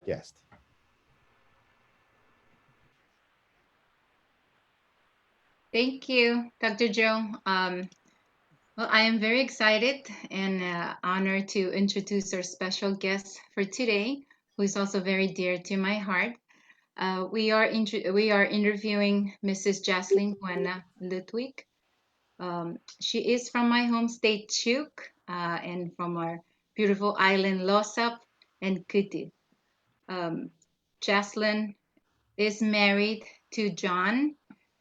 guest. Thank you, Dr. Joe. Well, I am very excited and honored to introduce our special guest for today, who is also very dear to my heart. We are interviewing Mrs. Chaslyn Ludwig. She is from my home state, Chuk, and from our beautiful island, Losap and Kuti. Chaslyn is married to John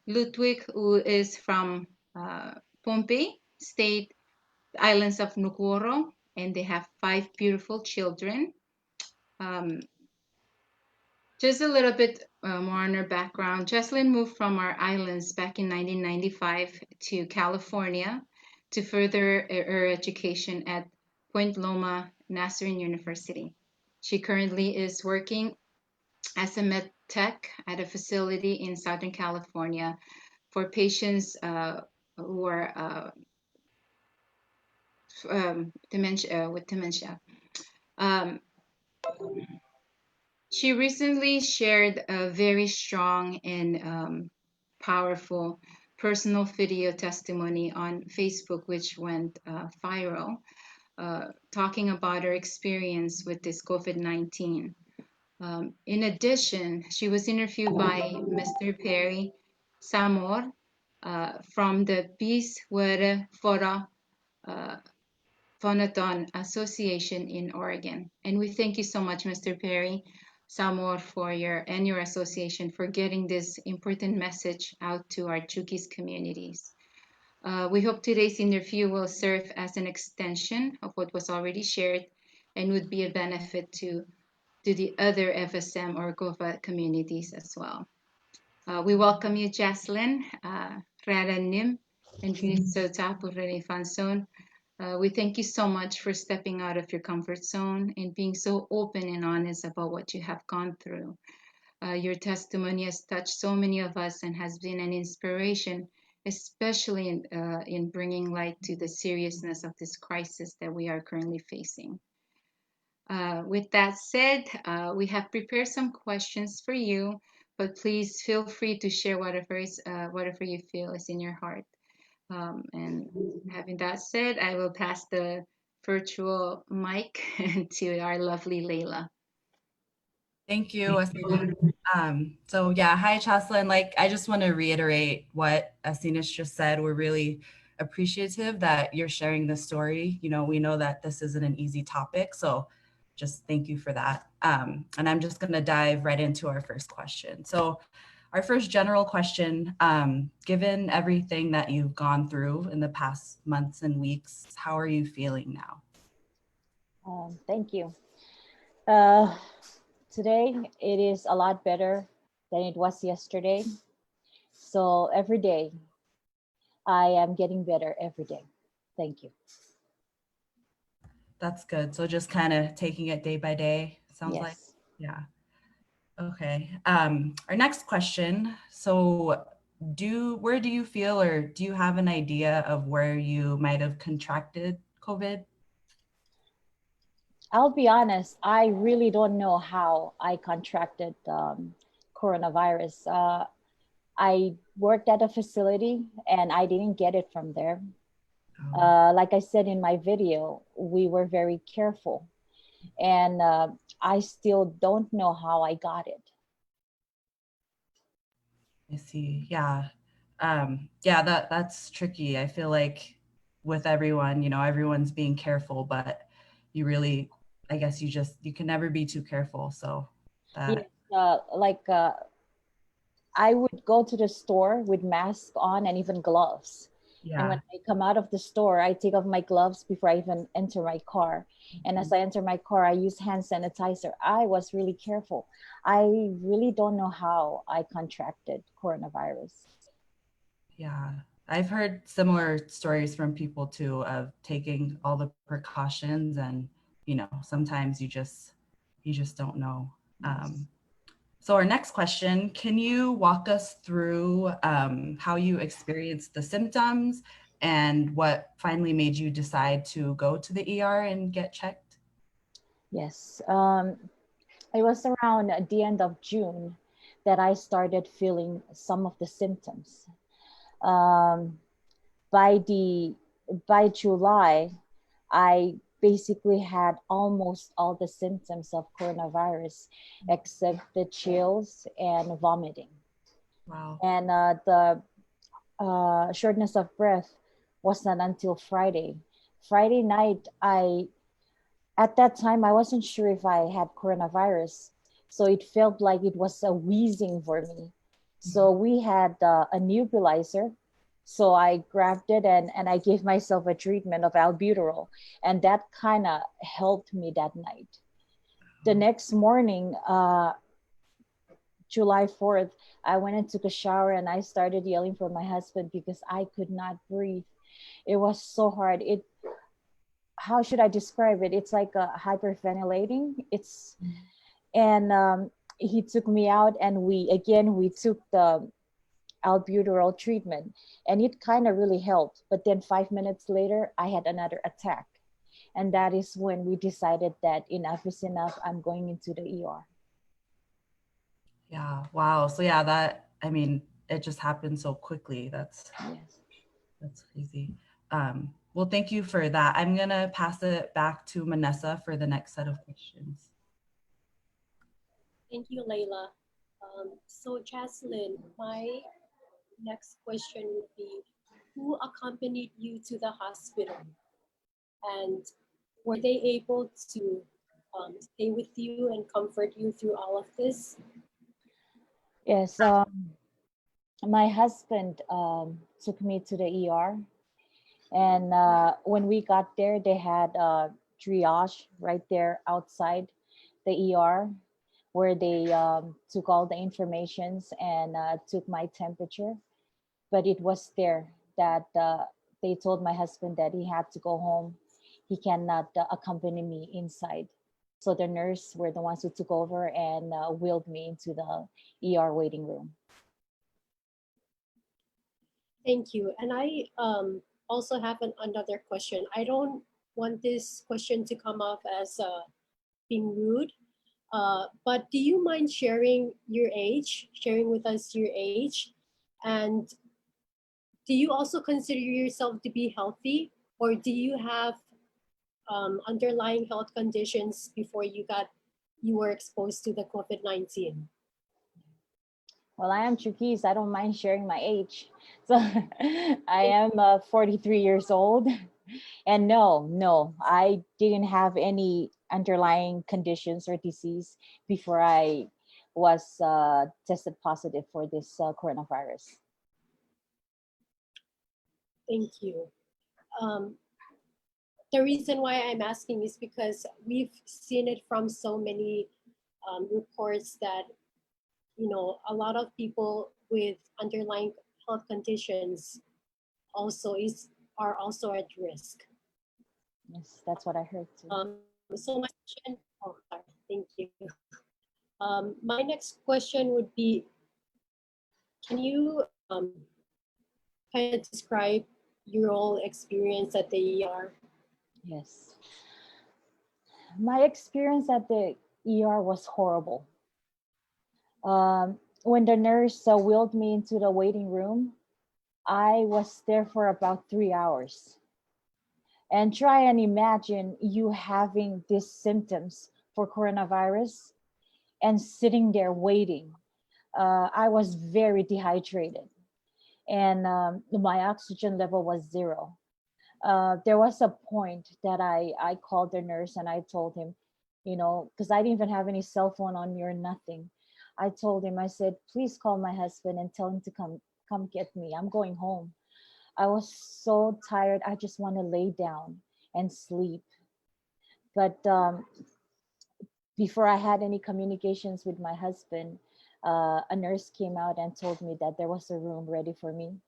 Ludwig, who is from Pohnpei State, islands of Nukuoro, and they have 5 beautiful children. Just a little bit more on her background. Chaslyn moved from our islands back in 1995 to California to further her education at Point Loma Nazarene University. She currently is working as a med tech at a facility in Southern California for patients who are with dementia. She recently shared a very strong and powerful personal video testimony on Facebook, which went viral, talking about her experience with this COVID-19. In addition, she was interviewed by Mr. Perry Samor from the Peace Were Fora Phonaton Association in Oregon. And we thank you so much, Mr. Perry Samor, for your association for getting this important message out to our Chukis communities. We hope today's interview will serve as an extension of what was already shared and would be a benefit to the other FSM or GOVA communities as well. We welcome you, Chaslyn, Raranim, and Gnitsota Purani Fanson. We thank you so much for stepping out of your comfort zone and being so open and honest about what you have gone through. Your testimony has touched so many of us and has been an inspiration, especially in bringing light to the seriousness of this crisis that we are currently facing. With that said, we have prepared some questions for you, but please feel free to share whatever you feel is in your heart. And having that said, I will pass the virtual mic to our lovely Layla. Thank you, Asina. So yeah, hi, Chaslyn. Like, I just want to reiterate what Asina's just said. We're really appreciative that you're sharing this story. You know, we know that this isn't an easy topic, so just thank you for that. And I'm just going to dive right into our first question. So our first general question, given everything that you've gone through in the past months and weeks, how are you feeling now? Thank you. Today, it is a lot better than it was yesterday. So every day, I am getting better every day. Thank you. That's good. So just kind of taking it day by day, sounds Yes. like. Yeah. Okay. Our next question. So where do you feel, or do you have an idea of where you might have contracted COVID? I'll be honest, I really don't know how I contracted coronavirus. I worked at a facility and I didn't get it from there. Like I said in my video, we were very careful, and I still don't know how I got it. I see. Yeah. Yeah, that's tricky. I feel like with everyone, you know, everyone's being careful, but you really, I guess you can never be too careful. So that. Yes, I would go to the store with mask on and even gloves. Yeah. And when I come out of the store, I take off my gloves before I even enter my car. And as I enter my car, I use hand sanitizer. I was really careful. I really don't know how I contracted coronavirus. Yeah, I've heard similar stories from people too, of taking all the precautions, and you know, sometimes you just don't know. So our next question, can you walk us through how you experienced the symptoms and what finally made you decide to go to the ER and get checked? Yes. It was around the end of June that I started feeling some of the symptoms. Um, by the by July, I basically had almost all the symptoms of coronavirus, except the chills and vomiting. Wow. And the shortness of breath was not until Friday. Friday night, at that time, I wasn't sure if I had coronavirus. So it felt like it was a wheezing for me. So we had a nebulizer. So I grabbed it and I gave myself a treatment of albuterol. And that kind of helped me that night. The next morning, July 4th, I went and took a shower and I started yelling for my husband because I could not breathe. It was so hard. How should I describe it? It's like a hyperventilating. And he took me out and we took the albuterol treatment and it kind of really helped. But then 5 minutes later, I had another attack. And that is when we decided that enough is enough. I'm going into the ER. Yeah. Wow. So yeah, I mean, it just happened so quickly. That's crazy. Well, thank you for that. I'm gonna pass it back to Manessa for the next set of questions. Thank you, Layla. So Chaslyn, my next question would be, who accompanied you to the hospital? And were they able to stay with you and comfort you through all of this? Yes. My husband took me to the ER. And when we got there, they had triage right there outside the ER where they took all the informations and took my temperature. But it was there that they told my husband that he had to go home. He cannot accompany me inside. So the nurse were the ones who took over and wheeled me into the ER waiting room. Thank you. And I also have another question. I don't want this question to come off as being rude, but do you mind sharing with us your age? And do you also consider yourself to be healthy, or do you have underlying health conditions before you were exposed to the COVID-19? Well, I am Chuquis. I don't mind sharing my age. So I am 43 years old. And no, I didn't have any underlying conditions or disease before I was tested positive for this coronavirus. Thank you. The reason why I'm asking is because we've seen it from so many reports that, a lot of people with underlying health conditions are also at risk. Yes, that's what I heard too. So my question, sorry, thank you. My next question would be, can you kind of describe your whole experience at the ER? Yes. My experience at the ER was horrible. When the nurse wheeled me into the waiting room, I was there for about 3 hours. And try and imagine you having these symptoms for coronavirus and sitting there waiting. I was very dehydrated and my oxygen level was 0. There was a point that I called the nurse and I told him, because I didn't even have any cell phone on me or nothing. I told him, I said, please call my husband and tell him to come get me. I'm going home. I was so tired. I just want to lay down and sleep. But before I had any communications with my husband, a nurse came out and told me that there was a room ready for me.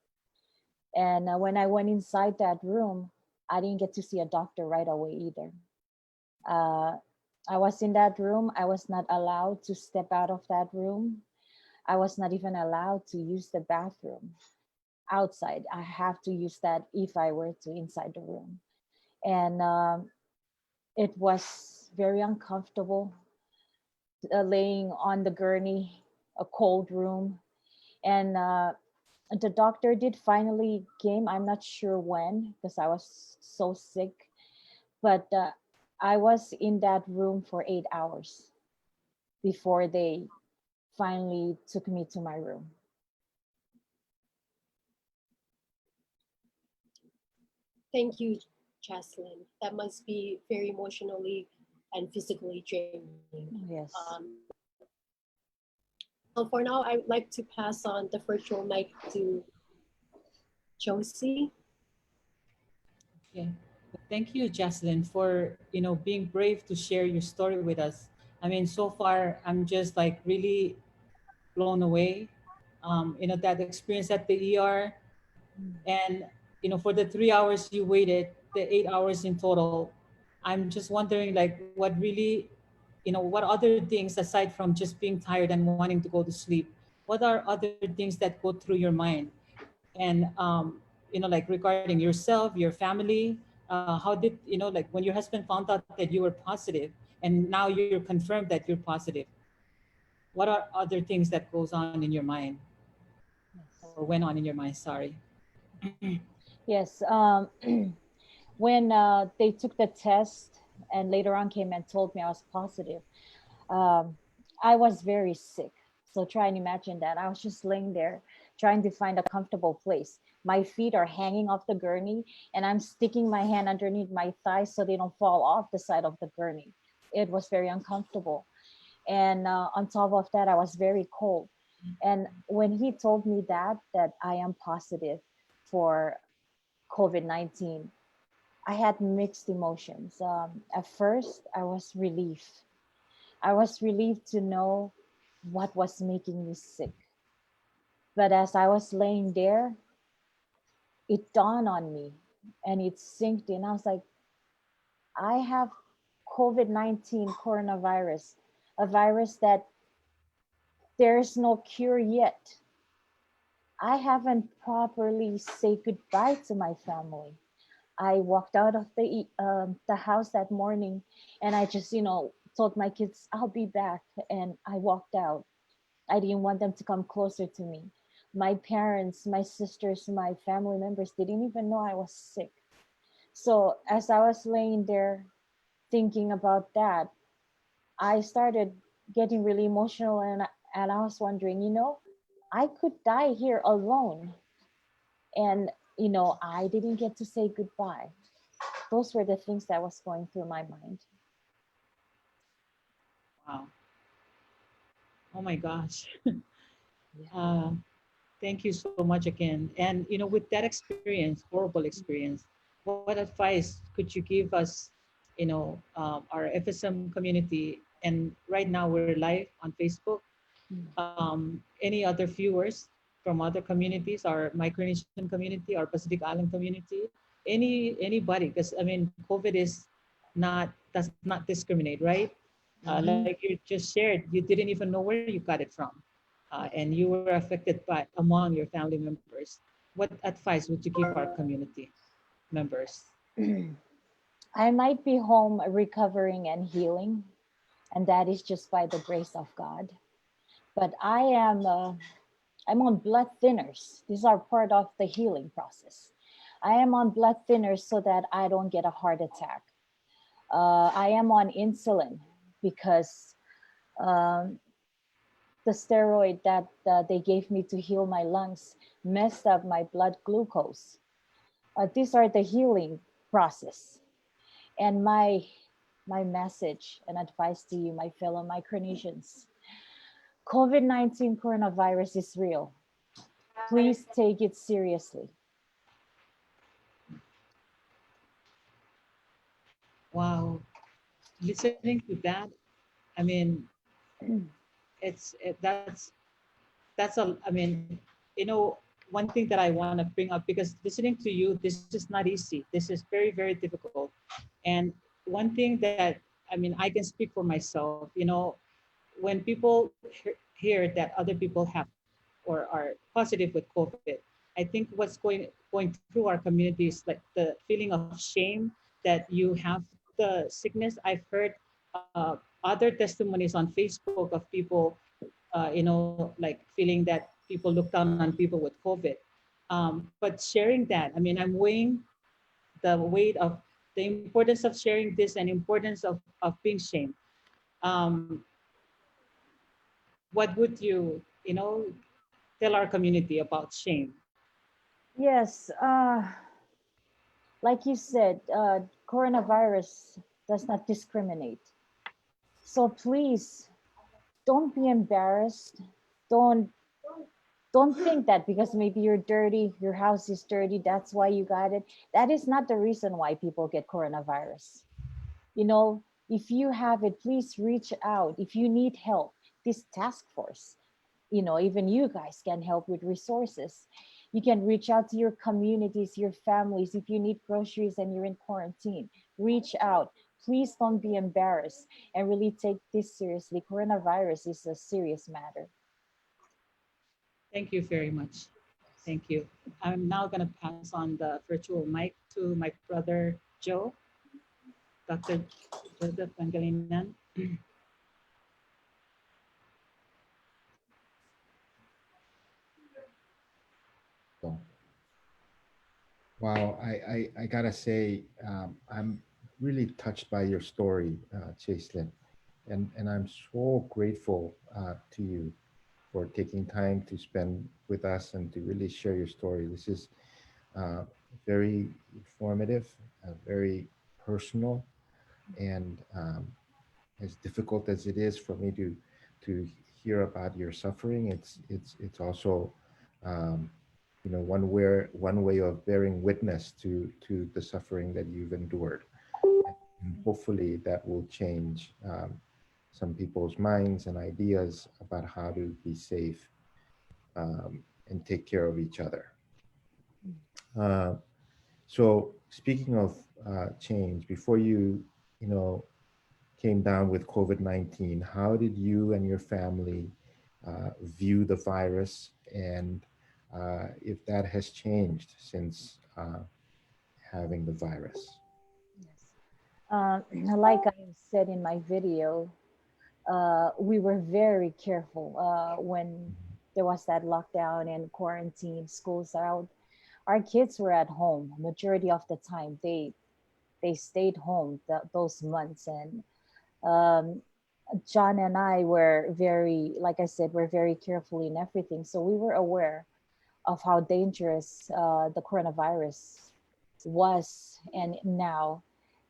And when I went inside that room, I didn't get to see a doctor right away either. I was in that room. I was not allowed to step out of that room. I was not even allowed to use the bathroom outside. I have to use that if I were to inside the room. And it was very uncomfortable. laying on the gurney, a cold room, and the doctor did finally came. I'm not sure when because I was so sick, but I was in that room for 8 hours before they finally took me to my room. Thank you, Chaslyn. That must be very emotionally and physically draining. Yes. So for now, I would like to pass on the virtual mic to Josie. Yeah. Thank you, Jaslyn, for being brave to share your story with us. I mean, so far I'm just like really blown away. That experience at the ER, and for the 3 hours you waited, the 8 hours in total. I'm just wondering, like, what really, what other things aside from just being tired and wanting to go to sleep? What are other things that go through your mind? And like regarding yourself, your family, how did like when your husband found out that you were positive and now you're confirmed that you're positive, what are other things that goes on in your mind or Yes. went on in your mind? Sorry. Yes. When they took the test and later on came and told me I was positive, um, I was very sick. So try and imagine that. I was just laying there trying to find a comfortable place. My feet are hanging off the gurney and I'm sticking my hand underneath my thighs so they don't fall off the side of the gurney. It was very uncomfortable. And on top of that, I was very cold. And when he told me that I am positive for COVID-19, I had mixed emotions. At first, I was relieved. I was relieved to know what was making me sick. But as I was laying there, it dawned on me and it sinked in. I was like, I have COVID-19 coronavirus, a virus that there is no cure yet. I haven't properly said goodbye to my family. I walked out of the house that morning, and I just told my kids I'll be back, and I walked out. I didn't want them to come closer to me. My parents, my sisters, my family members didn't even know I was sick. So as I was laying there thinking about that, I started getting really emotional, and I was wondering, I could die here alone, and I didn't get to say goodbye. Those were the things that was going through my mind. Wow. Oh my gosh. Yeah. uh, Thank you so much again. And with that experience, horrible experience, what advice could you give us, our FSM community? And right now we're live on Facebook. Any other viewers from other communities, our Micronesian community, our Pacific Island community, anybody? Because I mean, COVID does not discriminate, right? Mhm. Like you just shared, you didn't even know where you got it from, and you were affected by among your family members. What advice would you give our community members? I might be home recovering and healing, and that is just by the grace of God. But I'm on blood thinners. These are part of the healing process. I am on blood thinners so that I don't get a heart attack. I am on insulin because um, the steroid that they gave me to heal my lungs messed up my blood glucose. These are the healing process. And my message and advice to you, my fellow Micronesians, COVID-19 coronavirus is real. Please take it seriously. Wow, listening to that, I mean, that's a, I mean, one thing that I want to bring up, because listening to you, this is not easy. This is very, very difficult. And one thing that, I mean, I can speak for myself, when people hear that other people have or are positive with COVID, I think what's going through our community is like the feeling of shame that you have the sickness. I've heard other testimonies on Facebook of people, like feeling that people look down on people with COVID. But sharing that, I mean, I'm weighing the weight of the importance of sharing this and importance of being shamed. Um, what would you, tell our community about shame? Yes, like you said, coronavirus does not discriminate. So please don't be embarrassed. Don't don't think that because maybe you're dirty, your house is dirty, that's why you got it. That is not the reason why people get coronavirus. You know, if you have it, please reach out. If you need help, this task force, even you guys can help with resources. You can reach out to your communities, your families. If you need groceries and you're in quarantine, reach out. Please don't be embarrassed and really take this seriously. Coronavirus is a serious matter. Thank you very much. Thank you. I'm now going to pass on the virtual mic to my brother Joe, Dr. Joseph Pangilinan. So, wow, I gotta say, I'm really touched by your story, Chaslyn, and I'm so grateful to you for taking time to spend with us and to really share your story. This is uh, very informative, very personal, and as difficult as it is for me to hear about your suffering, it's also um, one way of bearing witness to the suffering that you've endured, and hopefully that will change some people's minds and ideas about how to be safe and take care of each other. Uh, so speaking of change, before you know came down with COVID-19, how did you and your family view the virus, and if that has changed since having the virus? Yes. Like I said in my video, we were very careful when there was that lockdown and quarantine, schools are out. Our kids were at home majority of the time. They stayed home those months, and um, John and I were very, like I said, we're very careful in everything. So we were aware of how dangerous the coronavirus was, and now.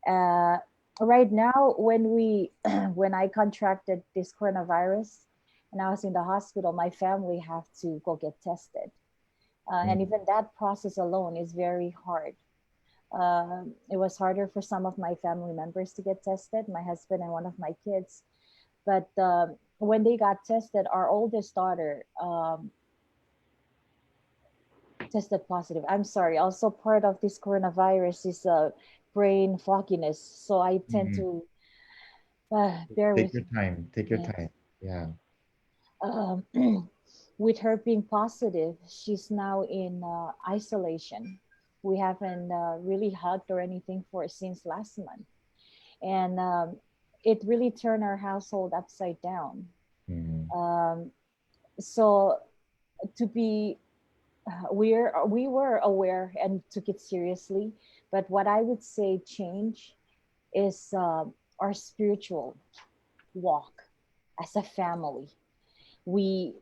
Uh, right now, when we when I contracted this coronavirus and I was in the hospital, my family have to go get tested, and even that process alone is very hard. It was harder for some of my family members to get tested, my husband and one of my kids. But when they got tested, our oldest daughter tested positive. I'm sorry. Also, part of this coronavirus is brain fogginess. So I tend Mhm. to bear Take with your me. time. Take your Yes. time. Yeah. Um, with her being positive, she's now in isolation. We haven't really hugged or anything for since last month, and it really turned our household upside down. Mhm. Um, so to be we were aware and took it seriously, but what I would say change is our spiritual walk as a family. We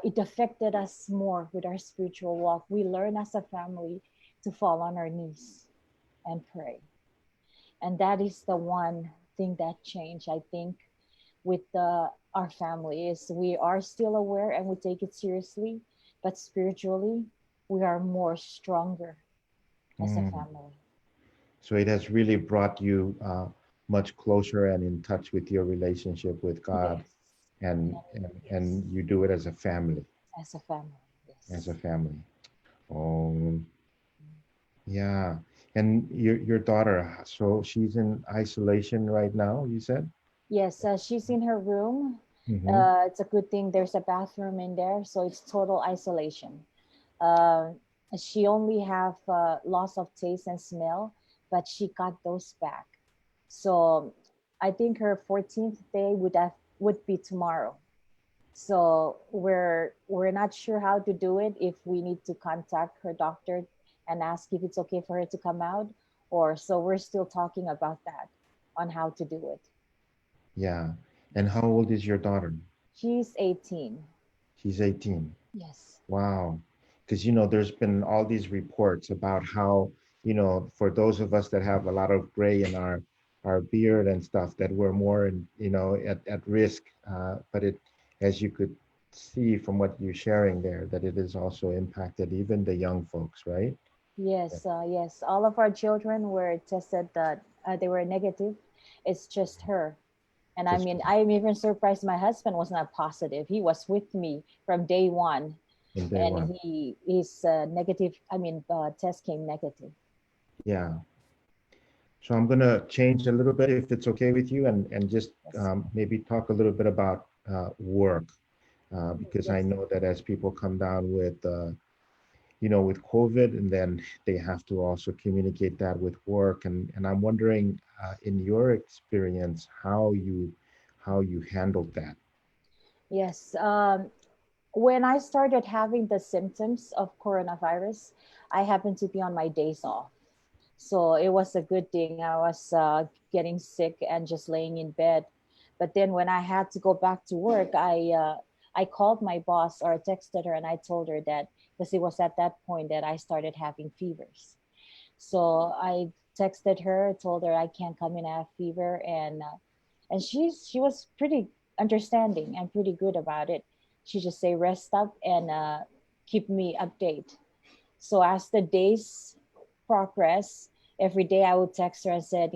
It affected us more with our spiritual walk. We learn as a family to fall on our knees and pray, and that is the one thing that changed, I think, with our family. Is we are still aware and we take it seriously, but spiritually we are more stronger as a Mm. family. So it has really brought you much closer and in touch with your relationship with God, Yes, and yes, you do it as a family, as a family. as a Yes. family. Oh, yeah. And your daughter, so she's in isolation right now, you said? Yes, she's in her room. Mm-hmm. It's a good thing there's a bathroom in there, so it's total isolation. Uh, she only have loss of taste and smell, but she got those back. So I think her 14th day would be tomorrow. So we're not sure how to do it, if we need to contact her doctor and ask if it's okay for her to come out, or so we're still talking about that on how to do it. Yeah. And how old is your daughter? She's 18. She's 18. Yes. Wow. Because, there's been all these reports about how, for those of us that have a lot of gray in our beard and stuff, that we're more, at risk. But as you could see from what you're sharing there, that it has also impacted even the young folks, right? Yes, yes. All of our children were tested that they were negative. It's just her. And I Just mean, I'm even surprised my husband was not positive. He was with me from day one, from day and one. he's negative. I mean, test came negative. Yeah. So I'm going to change a little bit if it's okay with you, and just Yes. maybe talk a little bit about work, because I Yes. know that as people come down with COVID, and then they have to also communicate that with work. And I'm wondering, in your experience, how you handled that. Yes. When I started having the symptoms of coronavirus, I happened to be on my days off. So it was a good thing. I was getting sick and just laying in bed. But then when I had to go back to work, I called my boss, or I texted her, and I told her that, because it was at that point that I started having fevers. So I texted her, told her I can't come in, I have fever, and she was pretty understanding and pretty good about it. She just say rest up and keep me update. So as the days progress, every day I would text her and said,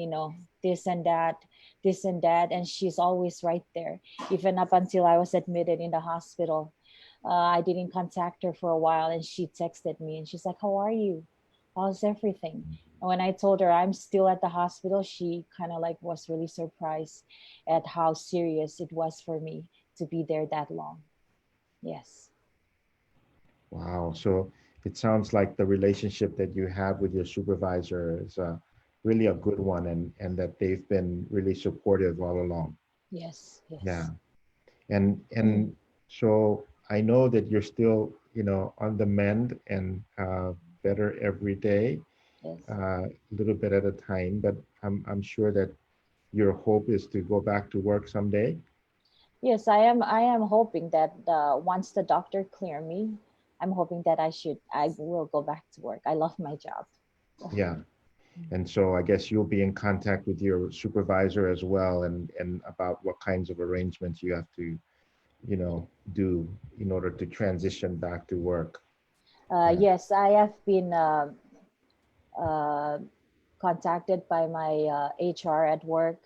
this and that, this and that, and she's always right there. Even up until I was admitted in the hospital, I didn't contact her for a while, and she texted me and she's like, "How are you? How's everything?" And when I told her I'm still at the hospital, she kind of like was really surprised at how serious it was for me to be there that long. Yes. Wow. So it sounds like the relationship that you have with your supervisor is really a good one, and that they've been really supportive all along. Yes. Yeah. Yes. And so I know that you're still, on the mend, and better every day, Yes. a little bit at a time. But I'm sure that your hope is to go back to work someday. Yes, I am hoping that once the doctor clear me, I'm hoping that I will go back to work. I love my job. Yeah. And so I guess you'll be in contact with your supervisor as well, and about what kinds of arrangements you have to, do in order to transition back to work. Yeah. Yes, I have been uh, contacted by my HR at work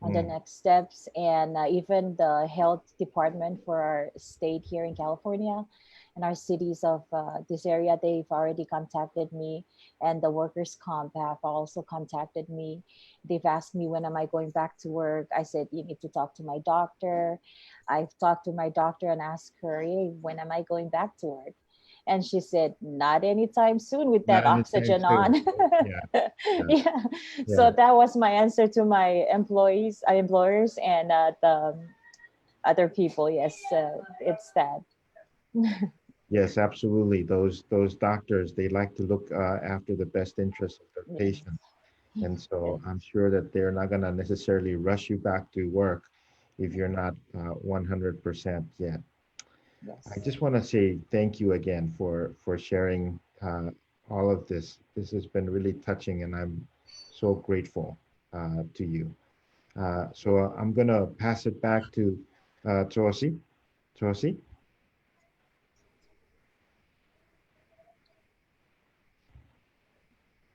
on the Mm, next steps, and even the health department for our state here in California and our cities of this area, they've already contacted me, and the workers comp have also contacted me. They've asked me when am I going back to work. I said you need to talk to my doctor. I've talked to my doctor and asked her, hey, when am I going back to work? And she said, not anytime soon with that not anytime oxygen on. soon. Yeah. Yeah. Yeah. So Yeah. that was my answer to my employers, and the other people. Yes, it's that. Yes, absolutely. Those doctors, they like to look after the best interests of their Yes. patients. And Yes. so I'm sure that they're not going to necessarily rush you back to work if you're not 100% yet. I Yes. just want to say thank you again for sharing all of this. This has been really touching, and I'm so grateful to you. So I'm going to pass it back to Tosi. Tosi,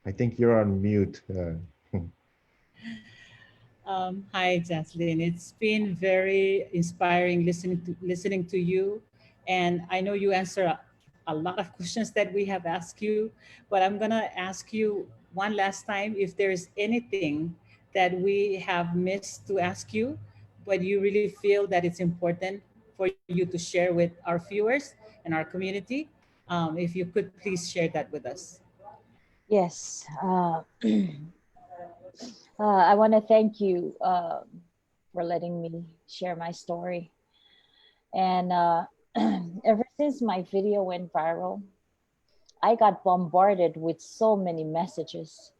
I think you're on mute. Hi, Jaslyn. It's been very inspiring listening to you, and I know you answer a lot of questions that we have asked you. But I'm gonna ask you one last time if there's anything that we have missed to ask you, but you really feel that it's important for you to share with our viewers and our community. If you could please share that with us. Yes. I want to thank you for letting me share my story. And ever since my video went viral, I got bombarded with so many messages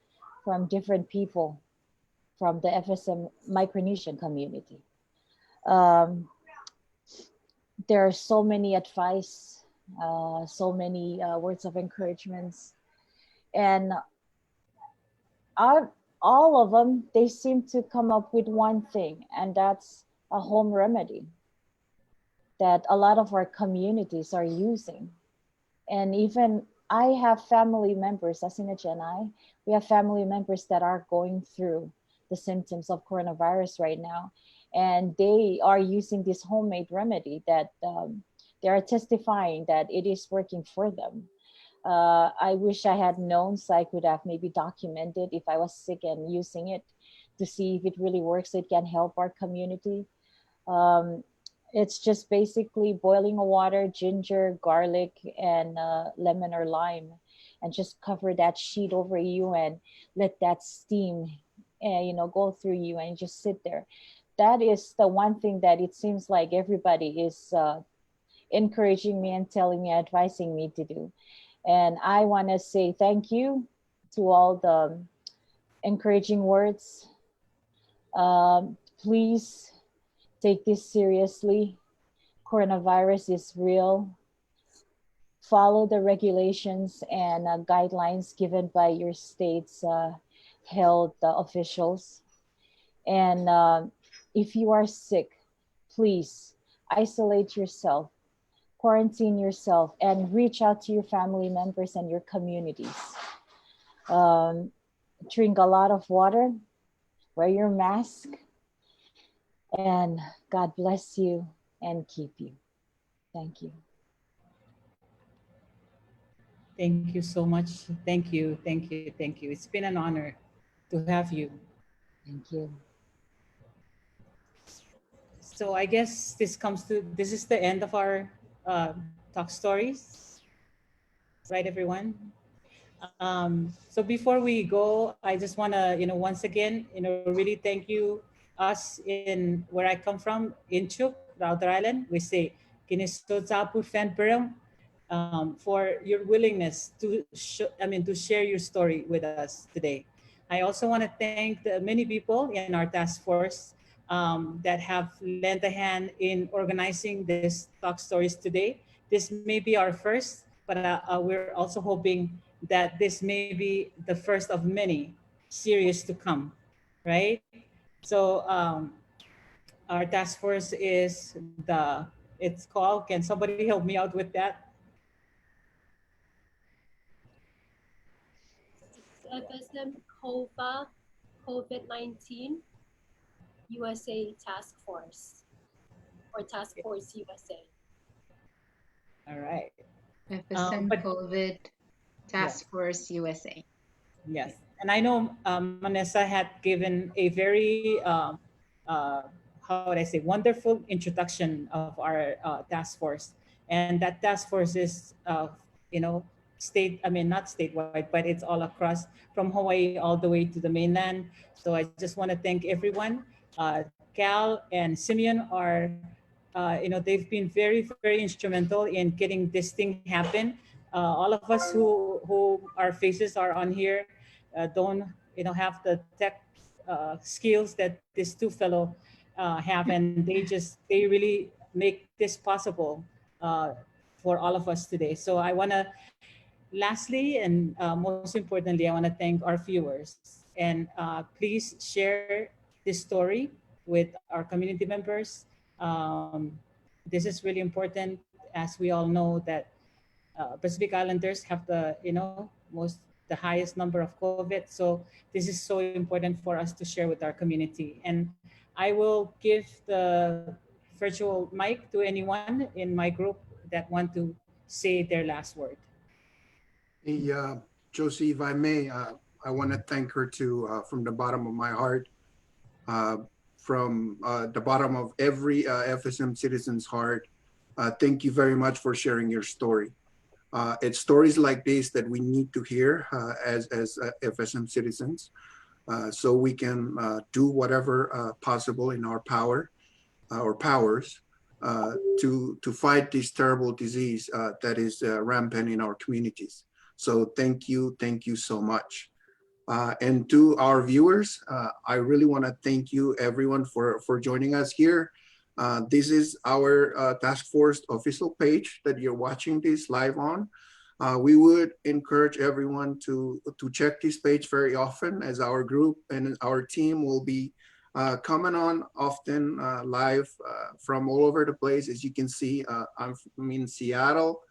from different people from the FSM Micronesian community. Um, there are so many advice, so many words of encouragements, and out all of them, they seem to come up with one thing, and that's a home remedy that a lot of our communities are using. And even I have family members, Asinach and I, we have family members that are going through the symptoms of coronavirus right now. And they are using this homemade remedy that they are testifying that it is working for them. I wish I had known so I could have maybe documented if I was sick and using it to see if it really works. It can help our community. Um, it's just basically boiling water, ginger, garlic, and lemon or lime, and just cover that sheet over you and let that steam, go through you and just sit there. That is the one thing that it seems like everybody is encouraging me and telling me, advising me to do. And I want to say thank you to all the encouraging words. Please take this seriously. Coronavirus is real. Follow the regulations and guidelines given by your state's health officials. And if you are sick, please isolate yourself, quarantine yourself, and reach out to your family members and your communities. Drink a lot of water, wear your mask, and God bless you and keep you. Thank you. Thank you so much. Thank you, thank you, thank you. It's been an honor to have you. Thank you. So I guess this is the end of our talk stories, right, everyone? So before we go, I just want to, once again, really thank you us in where I come from, in Chuk, Router Island. We say, "Kinisotsapu Fan Perem," for your willingness to share your story with us today. I also want to thank the many people in our task force that have lent a hand in organizing this talk stories today. This may be our first, but we're also hoping that this may be the first of many series to come, right? So our task force it's called, can somebody help me out with that? FSM COVA COVID-19 USA Task Force or Task Force USA. All right. FSM but- COVID Task Yes. Force USA. Yes, and I know Vanessa had given a very, how would I say, wonderful introduction of our task force. And that task force is, not statewide, but it's all across from Hawaii all the way to the mainland. So I just want to thank everyone. Cal and Simeon are, they've been very, very instrumental in getting this thing happen. All of us who our faces are on here don't have the tech skills that these two fellow have, and they really make this possible for all of us today. So I want to lastly and most importantly, I want to thank our viewers, and please share this story with our community members. This is really important, as we all know that Pacific Islanders have the highest number of COVID. So this is so important for us to share with our community. And I will give the virtual mic to anyone in my group that want to say their last word. Hey, Josie, if I may, I want to thank her too, from the bottom of my heart, from the bottom of every FSM citizen's heart. Thank you very much for sharing your story. It's stories like this that we need to hear as FSM citizens. so we can do whatever possible in our power or powers to fight this terrible disease that is rampant in our communities. So thank you so much. And to our viewers, I really want to thank you everyone for joining us here. This is our task force official page that you're watching this live on. We would encourage everyone to check this page very often, as our group and our team will be coming on often live from all over the place. As you can see, I'm in Seattle.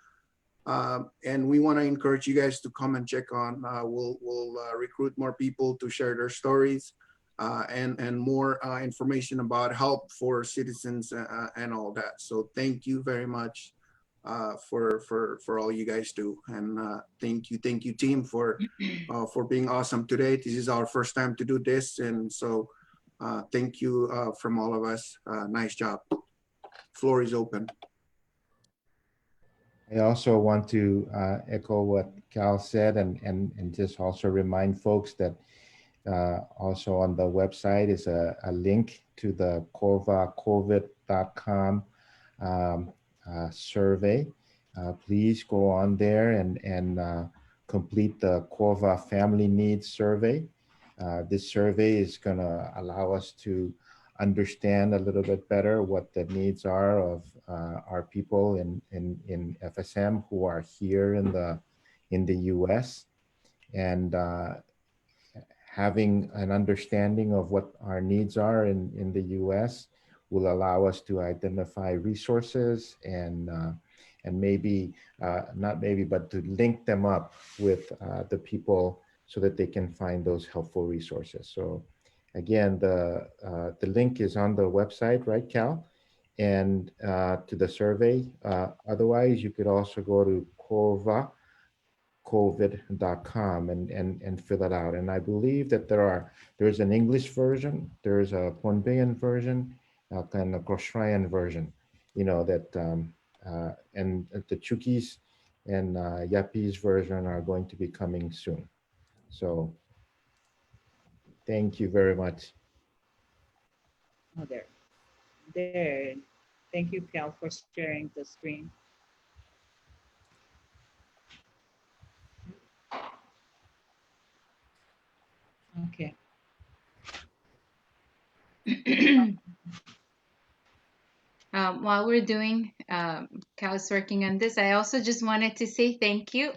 And we want to encourage you guys to come and check on. We'll recruit more people to share their stories and more information about help for citizens and all that. So thank you very much for all you guys do, and thank you team for being awesome today. This is our first time to do this, and so thank you from all of us. Nice job. Floor is open. I also want to echo what Cal said and just also remind folks that also on the website is a link to the corvacovid.com survey. Please go on there and complete the Corva Family Needs Survey. This survey is going to allow us to understand a little bit better what the needs are of our people in FSM who are here in the US, and having an understanding of what our needs are in the US will allow us to identify resources and maybe, not maybe, but to link them up with the people so that they can find those helpful resources. So again, the link is on the website, right, Cal? And to the survey. Otherwise, you could also go to corvacovid.com and fill it out. And I believe that there's an English version, there's a Pohnpeian version, and a Gosrayan version, you know, that, and the Chukis and Yapis version are going to be coming soon. So thank you very much. Oh, there. Thank you, Cal, for sharing the screen. Okay. While we're doing, Cal's working on this, I also just wanted to say thank you.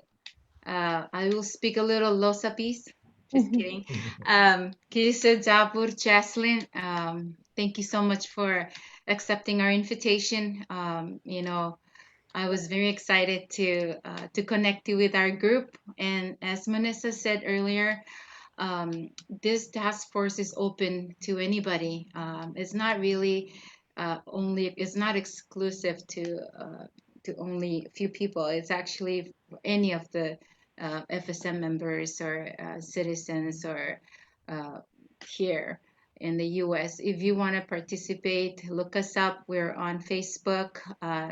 I will speak a little Losapis. Just kidding. Kisa Jabur Chaslyn, thank you so much for accepting our invitation. You know, I was very excited to connect you with our group. And as Manessa said earlier, this task force is open to anybody. It's not really it's not exclusive to only a few people. It's actually any of the FSM members or citizens or here in the US. If you want to participate, look us up. We're on Facebook.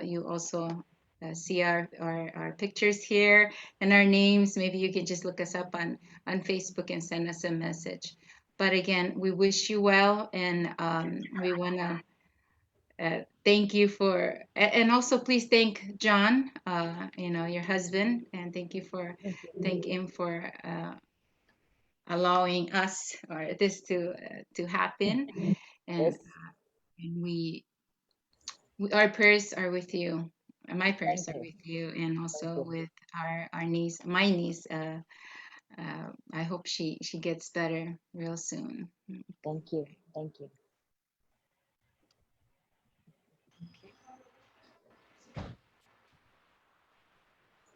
You also see our pictures here and our names. Maybe you can just look us up on Facebook and send us a message. But again, we wish you well, and we want to thank you for, and also please thank John, you know, your husband, and thank him for allowing us or this to happen. And, Yes. and our prayers are with you. My prayers Thank are you. with you, and also you. with our niece, my niece. I hope she gets better real soon. Thank you. Thank you.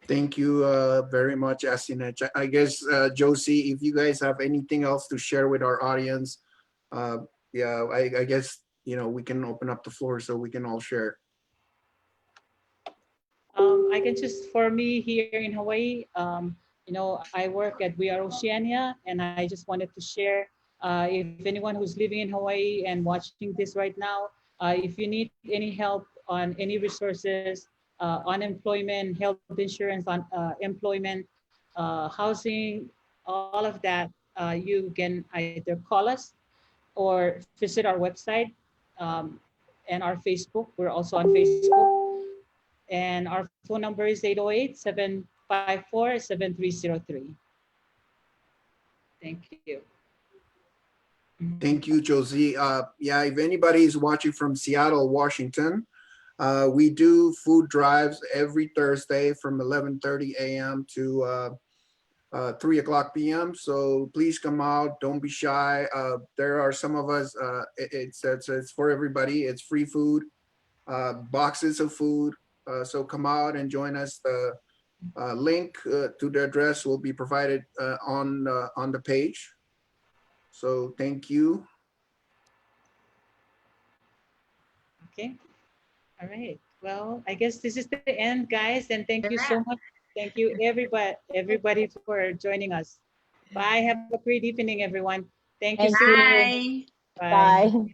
Thank you very much, Asinet. I guess, Josie, if you guys have anything else to share with our audience, yeah, I guess, you know, we can open up the floor so we can all share. I can just, for me here in Hawaii, you know, I work at We Are Oceania, and I just wanted to share, if anyone who's living in Hawaii and watching this right now, if you need any help on any resources, unemployment, health insurance, on employment, housing, all of that, you can either call us or visit our website and our Facebook. We're also on Facebook. And our phone number is 808-754-7303. Thank you. Thank you, Josie. Yeah, if anybody is watching from Seattle, Washington, we do food drives every Thursday from 11:30 a.m. to 3 o'clock p.m. So please come out. Don't be shy. There are some of us, it's for everybody. It's free food, boxes of food. So come out and join us. The link to the address will be provided on the page. So thank you. Okay. All right. Well, I guess this is the end, guys. And thank you so much. Thank you, everybody for joining us. Bye. Have a great evening, everyone. Thank you. Thank you. Bye. Bye. Bye.